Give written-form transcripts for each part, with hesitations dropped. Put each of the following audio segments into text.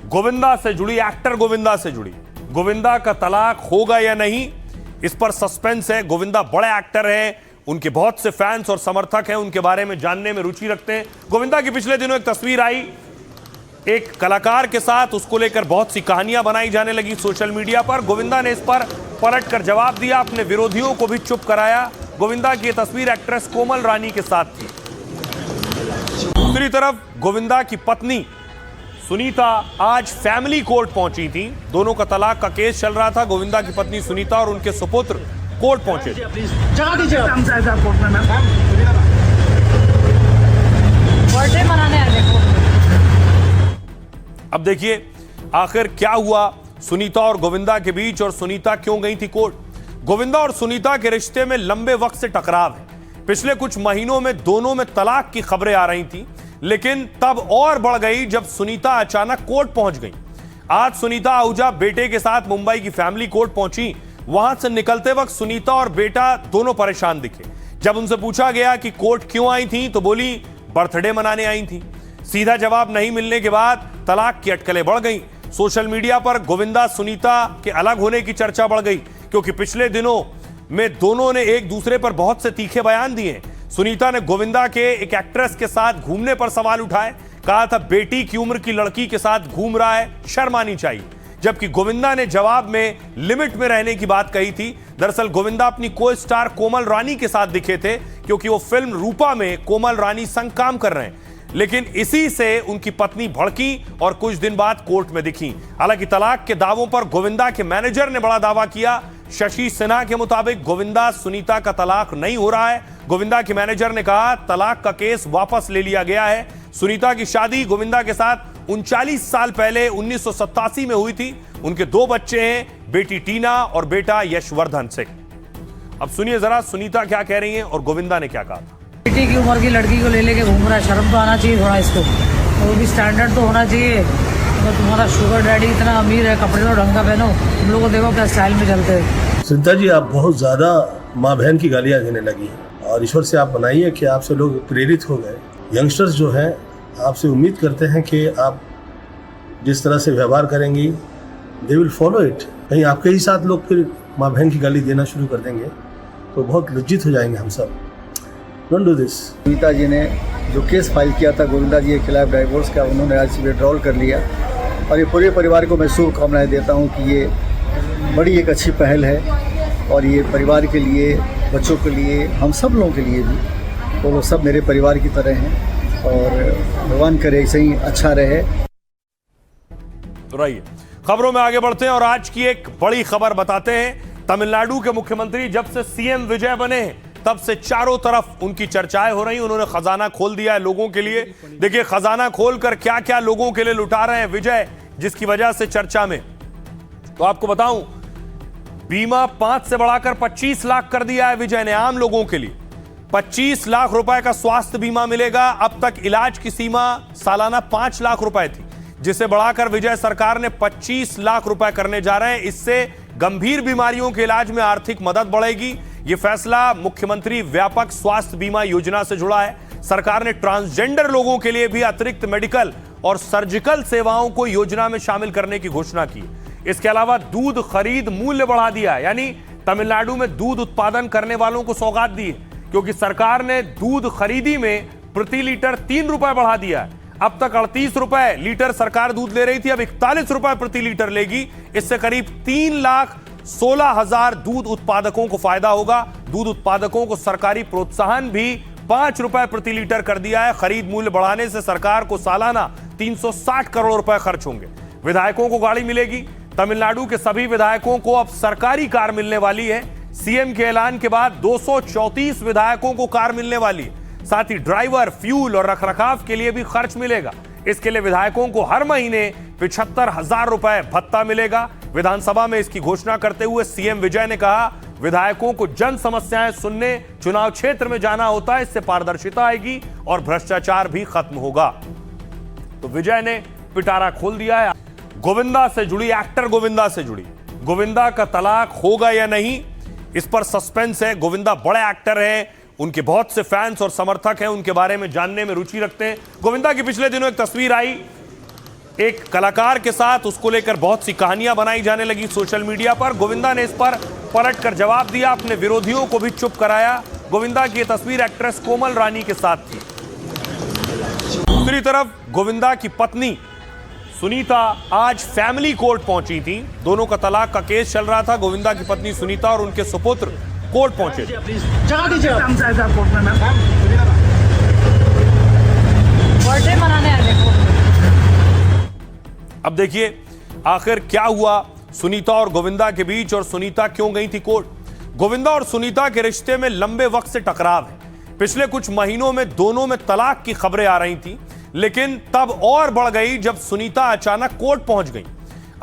गोविंदा से जुड़ी, एक्टर गोविंदा से जुड़ी। गोविंदा का तलाक होगा या नहीं, इस पर सस्पेंस है। गोविंदा बड़े एक्टर हैं, उनके बहुत से फैंस और समर्थक हैं, उनके बारे में जानने में रुचि रखते हैं। गोविंदा की पिछले दिनों एक तस्वीर आई एक कलाकार के साथ, उसको लेकर बहुत सी कहानियां बनाई जाने लगी सोशल मीडिया पर। गोविंदा ने इस पर पलटकर जवाब दिया, अपने विरोधियों को भी चुप कराया। गोविंदा की तस्वीर एक्ट्रेस कोमल रानी के साथ थी। दूसरी तरफ गोविंदा की पत्नी सुनीता आज फैमिली कोर्ट पहुंची थी। दोनों का तलाक का केस चल रहा था। गोविंदा की पत्नी सुनीता और उनके सुपुत्र कोर्ट पहुंचे थे। बर्थडे मनाने आए थे। अब देखिए आखिर क्या हुआ सुनीता और गोविंदा के बीच, और सुनीता क्यों गई थी कोर्ट। गोविंदा और सुनीता के रिश्ते में लंबे वक्त से टकराव है। पिछले कुछ महीनों में दोनों में तलाक की खबरें आ रही थी, लेकिन तब और बढ़ गई जब सुनीता अचानक कोर्ट पहुंच गई। आज सुनीता आहूजा बेटे के साथ मुंबई की फैमिली कोर्ट पहुंची। वहां से निकलते वक्त सुनीता और बेटा दोनों परेशान दिखे। जब उनसे पूछा गया कि कोर्ट क्यों आई थी, तो बोली बर्थडे मनाने आई थी। सीधा जवाब नहीं मिलने के बाद तलाक की अटकलें बढ़ गई। सोशल मीडिया पर गोविंदा सुनीता के अलग होने की चर्चा बढ़ गई, क्योंकि पिछले दिनों में दोनों ने एक दूसरे पर बहुत से तीखे बयान दिए। सुनीता ने गोविंदा के एक एक्ट्रेस के साथ घूमने पर सवाल उठाए। कहा था बेटी की उम्र की लड़की के साथ घूम रहा है, शर्म आनी चाहिए। जबकि गोविंदा ने जवाब में लिमिट में रहने की बात कही थी। दरअसल गोविंदा अपनी को स्टार कोमल रानी के साथ दिखे थे, क्योंकि वो फिल्म रूपा में कोमल रानी संग काम कर रहे हैं। लेकिन इसी से उनकी पत्नी भड़की और कुछ दिन बाद कोर्ट में दिखी। हालांकि तलाक के दावों पर गोविंदा के मैनेजर ने बड़ा दावा किया। शशि सिन्हा के मुताबिक गोविंदा सुनीता का तलाक नहीं हो रहा है। गोविंदा के मैनेजर ने कहा तलाक का केस वापस ले लिया गया है। सुनीता की शादी गोविंदा के साथ 39 साल पहले 1987 में हुई थी। उनके 2 बच्चे हैं, बेटी टीना और बेटा यशवर्धन से। अब सुनिए जरा सुनीता क्या कह रही हैं और गोविंदा ने क्या कहा था। बेटी की उम्र की लड़की को ले लेके घूम रहा है, शर्म तो आना चाहिए थोड़ा इसको। वो भी स्टैंडर्ड तो होना चाहिए। तो तुम्हारा शुगर डैडी इतना अमीर है, कपड़े तो ढंग का पहनो। तुम लोग को देखो क्या स्टाइल में चलते हैं। सुनीता जी, आप बहुत ज़्यादा माँ बहन की गालियाँ देने लगी हैं, और ईश्वर से आप बनाइए कि आपसे लोग प्रेरित हो गए। यंगस्टर्स जो हैं आपसे उम्मीद करते हैं कि आप जिस तरह से व्यवहार करेंगी दे विल फॉलो इट। कहीं आपके ही साथ लोग फिर माँ बहन की गाली देना शुरू कर देंगे तो बहुत लज्जित हो जाएंगे हम सब। Don't do this. Sunita ji ने जो केस फाइल किया था गोविंदा जी के खिलाफ डाइवोर्स का, उन्होंने आज विड्रॉल कर लिया। और ये पूरे परिवार को मैं शुभकामनाएं देता हूँ कि ये बड़ी एक अच्छी पहल है, और ये परिवार के लिए, बच्चों के लिए, हम सब लोगों के लिए भी, तो वो सब मेरे परिवार की तरह हैं। और भगवान करे ऐसे ही अच्छा रहे। रहिए खबरों में आगे बढ़ते हैं और आज की एक बड़ी खबर बताते हैं। तमिलनाडु के मुख्यमंत्री जब से सीएम विजय बने हैं तब से चारों तरफ उनकी चर्चाएं हो रही। उन्होंने खजाना खोल दिया है लोगों के लिए। देखिए खजाना खोलकर क्या क्या लोगों के लिए लुटा रहे हैं विजय, जिसकी वजह से चर्चा में। तो आपको बताऊं, बीमा 5 से बढ़ाकर 25 लाख कर दिया है विजय ने आम लोगों के लिए। 25 लाख रुपए का स्वास्थ्य बीमा मिलेगा। अब तक इलाज की सीमा सालाना 5 लाख रुपए थी, जिसे बढ़ाकर विजय सरकार ने 25 लाख रुपए करने जा रहे हैं। इससे गंभीर बीमारियों के इलाज में आर्थिक मदद बढ़ेगी। यह फैसला मुख्यमंत्री व्यापक स्वास्थ्य बीमा योजना से जुड़ा है। सरकार ने ट्रांसजेंडर लोगों के लिए भी अतिरिक्त मेडिकल और सर्जिकल सेवाओं को योजना में शामिल करने की घोषणा की। इसके अलावा दूध खरीद मूल्य बढ़ा दिया है, यानी तमिलनाडु में दूध उत्पादन करने वालों को सौगात दी है, क्योंकि सरकार ने दूध खरीदी में प्रति लीटर 3 रुपए बढ़ा दिया है। अब तक 38 रुपए लीटर सरकार दूध ले रही थी, अब 41 रुपए प्रति लीटर लेगी। इससे करीब 3,16,000 दूध उत्पादकों को फायदा होगा। दूध उत्पादकों को सरकारी प्रोत्साहन भी 5 रुपए प्रति लीटर कर दिया है। खरीद मूल्य बढ़ाने से सरकार को सालाना 360 करोड़ रुपए खर्च होंगे। विधायकों को गाड़ी मिलेगी। तमिलनाडु के सभी विधायकों को अब सरकारी कार मिलने वाली है। सीएम के ऐलान के बाद 234 विधायकों को कार मिलने वाली है। साथ ही ड्राइवर, फ्यूल और रखरखाव के लिए भी खर्च मिलेगा। इसके लिए विधायकों को हर महीने 75,000 रुपए भत्ता मिलेगा। विधानसभा में इसकी घोषणा करते हुए सीएम विजय ने कहा, विधायकों को जन समस्याएं सुनने चुनाव क्षेत्र में जाना होता है, इससे पारदर्शिता आएगी और भ्रष्टाचार भी खत्म होगा। तो विजय ने पिटारा खोल दिया है। गोविंदा से जुड़ी, एक्टर गोविंदा से जुड़ी, गोविंदा का तलाक होगा या नहीं, इस पर सस्पेंस है। गोविंदा बड़े एक्टर हैं, उनके बहुत से फैंस और समर्थक हैं, उनके बारे में जानने में रुचि रखते हैं। गोविंदा की पिछले दिनों एक तस्वीर आई एक कलाकार के साथ उसको लेकर बहुत सी कहानियां बनाई जाने लगी सोशल मीडिया पर। गोविंदा ने इस पर पलट कर जवाब दिया, अपने विरोधियों को भी चुप कराया। गोविंदा की तस्वीर एक्ट्रेस कोमल रानी के साथ थी। दूसरी तरफ गोविंदा की पत्नी सुनीता आज फैमिली कोर्ट पहुंची थी। दोनों का तलाक का केस चल रहा था। गोविंदा की पत्नी सुनीता और उनके सुपुत्र कोर्ट पहुंचे। बर्थडे मनाने आए थे। अब देखिए आखिर क्या हुआ सुनीता और गोविंदा के बीच, और सुनीता क्यों गई थी कोर्ट। गोविंदा और सुनीता के रिश्ते में लंबे वक्त से टकराव है। पिछले कुछ महीनों में दोनों में तलाक की खबरें आ रही थी, लेकिन तब और बढ़ गई जब सुनीता अचानक कोर्ट पहुंच गई।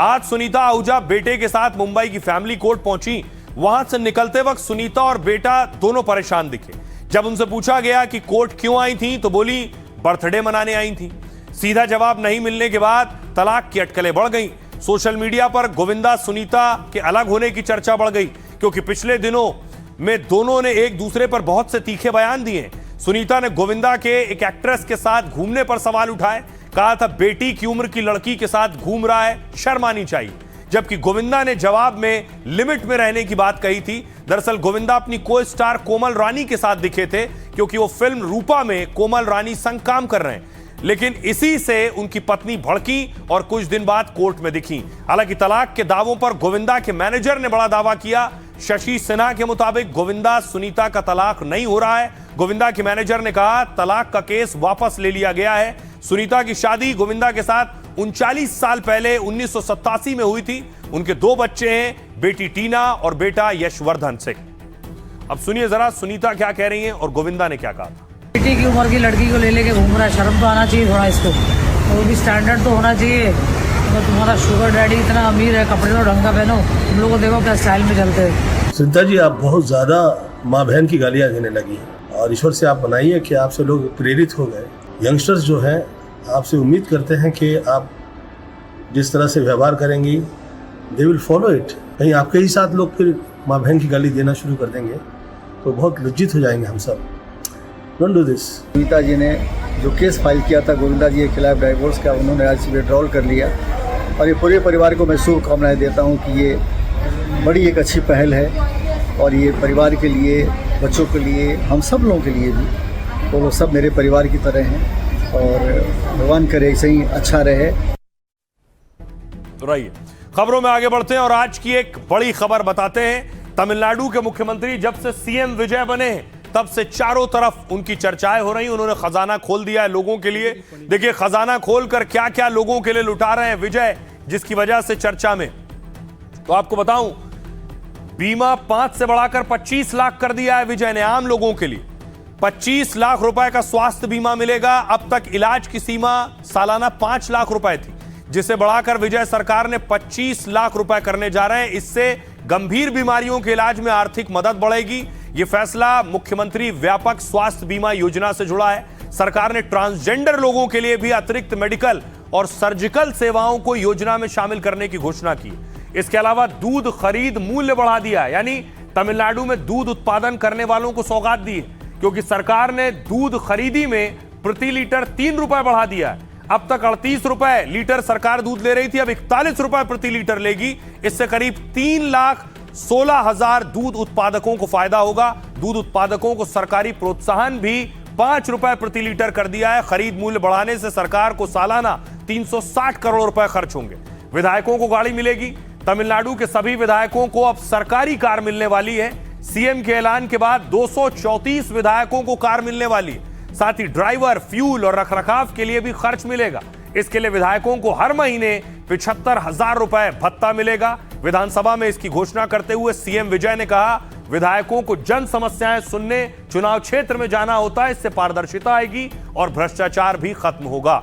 आज सुनीता आहूजा बेटे के साथ मुंबई की फैमिली कोर्ट पहुंची। वहां से निकलते वक्त सुनीता और बेटा दोनों परेशान दिखे। जब उनसे पूछा गया कि कोर्ट क्यों आई थी तो बोली बर्थडे मनाने आई थी। सीधा जवाब नहीं मिलने के बाद तलाक की अटकलें बढ़ गई। सोशल मीडिया पर गोविंदा सुनीता के अलग होने की चर्चा बढ़ गई, क्योंकि पिछले दिनों में दोनों ने एक दूसरे पर बहुत से तीखे बयान दिए। सुनीता ने गोविंदा के एक एक्ट्रेस के साथ घूमने पर सवाल उठाए। कहा था बेटी की उम्र की लड़की के साथ घूम रहा है, शर्म आनी चाहिए। जबकि गोविंदा ने जवाब में लिमिट में रहने की बात कही थी। दरअसल गोविंदा अपनी को स्टार कोमल रानी के साथ दिखे थे, क्योंकि वो फिल्म रूपा में कोमल रानी संग काम कर रहे हैं। लेकिन इसी से उनकी पत्नी भड़की और कुछ दिन बाद कोर्ट में दिखी। हालांकि तलाक के दावों पर गोविंदा के मैनेजर ने बड़ा दावा किया। शशि सिन्हा के मुताबिक गोविंदा सुनीता का तलाक नहीं हो रहा है। गोविंदा के मैनेजर ने कहा तलाक का केस वापस ले लिया गया है। सुनीता की शादी गोविंदा के साथ 39 साल पहले 1987 में हुई थी। उनके 2 बच्चे हैं, बेटी टीना और बेटा यशवर्धन से। अब सुनिए जरा सुनीता क्या कह रही हैं और गोविंदा ने क्या कहा था। बेटी की उम्र की लड़की को ले लेके घूम रहा है, शर्म तो आना चाहिए थोड़ा इसको। वो भी स्टैंडर्ड तो होना चाहिए। तो तुम्हारा शुगर डैडी इतना अमीर है, कपड़े तो ढंग का पहनो। तुम लोग को देखो क्या स्टाइल में चलते हैं। सुनीता जी, आप बहुत ज़्यादा माँ बहन की गालियाँ देने लगी हैं, और ईश्वर से आप बनाइए कि आपसे लोग प्रेरित हो गए। यंगस्टर्स जो हैं आपसे उम्मीद करते हैं कि आप जिस तरह से व्यवहार करेंगी दे विल फॉलो इट। कहीं आपके ही साथ लोग फिर माँ बहन की गाली देना शुरू कर देंगे तो बहुत लज्जित हो जाएंगे हम सब। Don't do this. Sunita ji ने जो केस फाइल किया था गोविंदा जी के खिलाफ डाइवोर्स का, उन्होंने आज विड्रॉल कर लिया। और ये पूरे परिवार को मैं शुभकामनाएं देता हूँ कि ये बड़ी एक अच्छी पहल है, और ये परिवार के लिए, बच्चों के लिए, हम सब लोगों के लिए भी, वो लोग सब मेरे परिवार की तरह हैं। और भगवान करे ऐसे ही अच्छा रहे। रहिए खबरों में आगे बढ़ते हैं और आज की एक बड़ी खबर बताते हैं। तमिलनाडु के मुख्यमंत्री जब से सीएम विजय बने हैं तब से चारों तरफ उनकी चर्चाएं हो रही। उन्होंने खजाना खोल दिया है लोगों के लिए। देखिए खजाना खोलकर क्या क्या लोगों के लिए लुटा रहे हैं विजय, जिसकी वजह से चर्चा में। तो आपको बताऊं, बीमा 5 से बढ़ाकर 25 लाख कर दिया है विजय ने आम लोगों के लिए। 25 लाख रुपए का स्वास्थ्य बीमा मिलेगा। अब तक इलाज की सीमा सालाना 5 लाख रुपए थी, जिसे बढ़ाकर विजय सरकार ने 25 लाख रुपए करने जा रहे हैं। इससे गंभीर बीमारियों के इलाज में आर्थिक मदद बढ़ेगी। यह फैसला मुख्यमंत्री व्यापक स्वास्थ्य बीमा योजना से जुड़ा है। सरकार ने ट्रांसजेंडर लोगों के लिए भी अतिरिक्त मेडिकल और सर्जिकल सेवाओं को योजना में शामिल करने की घोषणा की। इसके अलावा दूध खरीद मूल्य बढ़ा दिया है, यानी तमिलनाडु में दूध उत्पादन करने वालों को सौगात दी है, क्योंकि सरकार ने दूध खरीदी में प्रति लीटर 3 रुपए बढ़ा दिया है। अब तक 38 रुपए लीटर सरकार दूध ले रही थी, अब 41 रुपए प्रति लीटर लेगी। इससे करीब 3,16,000 दूध उत्पादकों को फायदा होगा। दूध उत्पादकों को सरकारी प्रोत्साहन भी 5 रुपए प्रति लीटर कर दिया है। खरीद मूल्य बढ़ाने से सरकार को सालाना 360 करोड़ रुपए खर्च होंगे। विधायकों को गाड़ी मिलेगी। तमिलनाडु के सभी विधायकों को अब सरकारी कार मिलने वाली है। सीएम के ऐलान के बाद 234 विधायकों को कार मिलने वाली है। साथ ही ड्राइवर, फ्यूल और रखरखाव के लिए भी खर्च मिलेगा। इसके लिए विधायकों को हर महीने 75,000 रुपए भत्ता मिलेगा। विधानसभा में इसकी घोषणा करते हुए सीएम विजय ने कहा, विधायकों को जन समस्याएं सुनने चुनाव क्षेत्र में जाना होता है, इससे पारदर्शिता आएगी और भ्रष्टाचार भी खत्म होगा।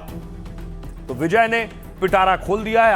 तो विजय ने पिटारा खोल दिया है।